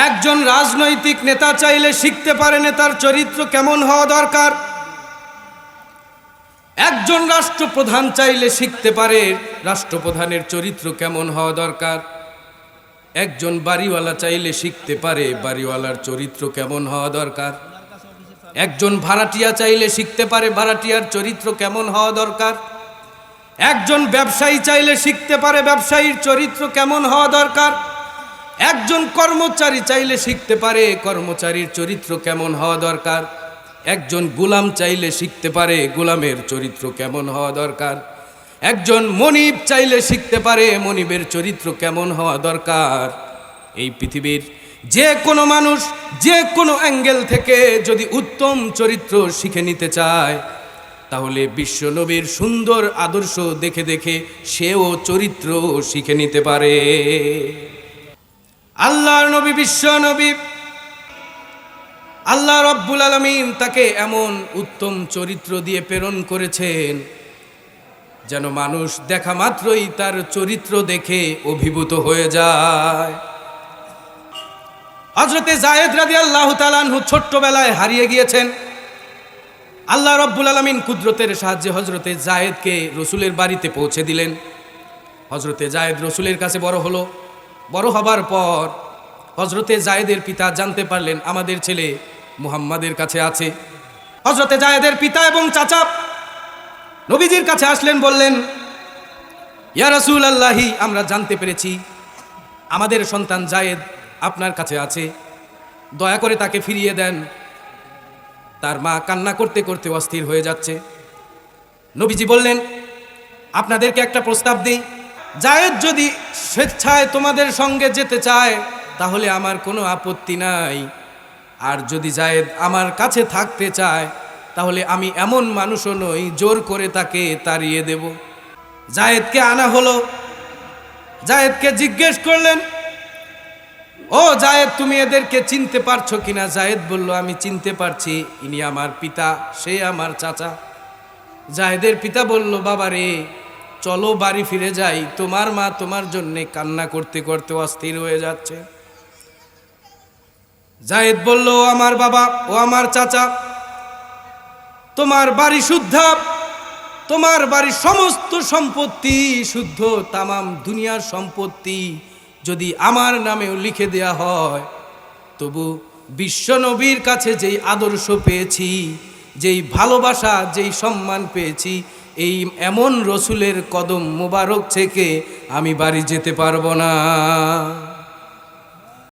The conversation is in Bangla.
একজন রাজনৈতিক নেতা চাইলে শিখতে পারে নেতার চরিত্র কেমন হওয়া দরকার। একজন রাষ্ট্রপ্রধান চাইলে শিখতে পারে রাষ্ট্রপ্রধানের চরিত্র কেমন হওয়া দরকার। একজন বাড়িওয়ালা চাইলে শিখতে পারে বাড়িওয়ালার চরিত্র কেমন হওয়া দরকার। একজন ভাড়াটিয়া চাইলে শিখতে পারে ভাড়াটিয়ার চরিত্র কেমন হওয়া দরকার। একজন ব্যবসায়ী চাইলে শিখতে পারে ব্যবসায়ীর চরিত্র কেমন হওয়া দরকার। একজন কর্মচারী চাইলে শিখতে পারে কর্মচারীর চরিত্র কেমন হওয়া দরকার। একজন গোলাম চাইলে শিখতে পারে গোলামের চরিত্র কেমন হওয়া দরকার। একজন মনিব চাইলে শিখতে পারে মনিবের চরিত্র কেমন হওয়া দরকার। এই পৃথিবীর যে কোনো মানুষ যে কোনো অ্যাঙ্গেল থেকে যদি উত্তম চরিত্র শিখে নিতে চায়, তাহলে বিশ্বনবীর সুন্দর আদর্শ দেখে দেখে সেও চরিত্র শিখে নিতে পারে। আল্লাহর নবী বিশ্বনবী, আল্লাহ রব্বুল আলামিন তাকে এমন উত্তম চরিত্র দিয়ে প্রেরণ করেছেন যেন মানুষ দেখা মাত্রই তার চরিত্র দেখে অভিভূত হয়ে যায়। হযরতে যায়েদ রাদিয়াল্লাহু তাআলা আনহু ছোট্টবেলায় হারিয়ে গিয়েছেন। আল্লাহ রব্বুল আলামিন কুদরতের সাহায্যে হযরতে যায়েদকে রসুলের বাড়িতে পৌঁছে দিলেন। হযরতে যায়েদ রসুলের কাছে বড় হলো। বড় হবার পর হযরতে যায়েদের পিতা জানতে পারলেন আমাদের ছেলে মুহাম্মাদের কাছে আছে। হযরতে যায়েদের পিতা এবং চাচা নবীজির কাছে আসলেন, বললেন, ইয়া রাসূলুল্লাহি, আমরা জানতে পেরেছি আমাদের সন্তান যায়েদ আপনার কাছে আছে, দয়া করে তাকে ফিরিয়ে দেন। তার মা কান্না করতে করতে অস্থির হয়ে যাচ্ছে। নবীজি বললেন, আপনাদেরকে একটা প্রস্তাব দিই, যায়েদ যদি স্বেচ্ছায় তোমাদের সঙ্গে যেতে চায় তাহলে আমার কোনো আপত্তি নাই, আর যদি যায়েদ আমার কাছে থাকতে চায় তাহলে আমি এমন মানুষও নই জোর করে তাকে তাড়িয়ে দেব। যায়েদকে আনা হলো। যায়েদকে জিজ্ঞেস করলেন, ও যায়েদ, তুমি এদেরকে চিনতে পারছো কিনা? যায়েদ বলল, আমি চিনতে পারছি, ইনি আমার পিতা, সে আমার চাচা। যায়েদের পিতা বলল, বাবা রে, চলো বাড়ি ফিরে যাই, তোমার মা তোমার জন্যে কান্না করতে করতে অস্থির হয়ে যাচ্ছে। যায়েদ বলল, ও আমার বাবা, ও আমার চাচা, তোমার বাড়ি শুদ্ধ, তোমার বাড়ির সমস্ত সম্পত্তি শুদ্ধ, তামাম দুনিয়ার সম্পত্তি যদি আমার নামেও লিখে দেয়া হয়, তবু বিশ্বনবীর কাছে যেই আদর্শ পেয়েছি, যেই ভালোবাসা, যেই সম্মান পেয়েছি, এই এমন রসুলের কদম মোবারক থেকে আমি বাড়ি যেতে পারবো না।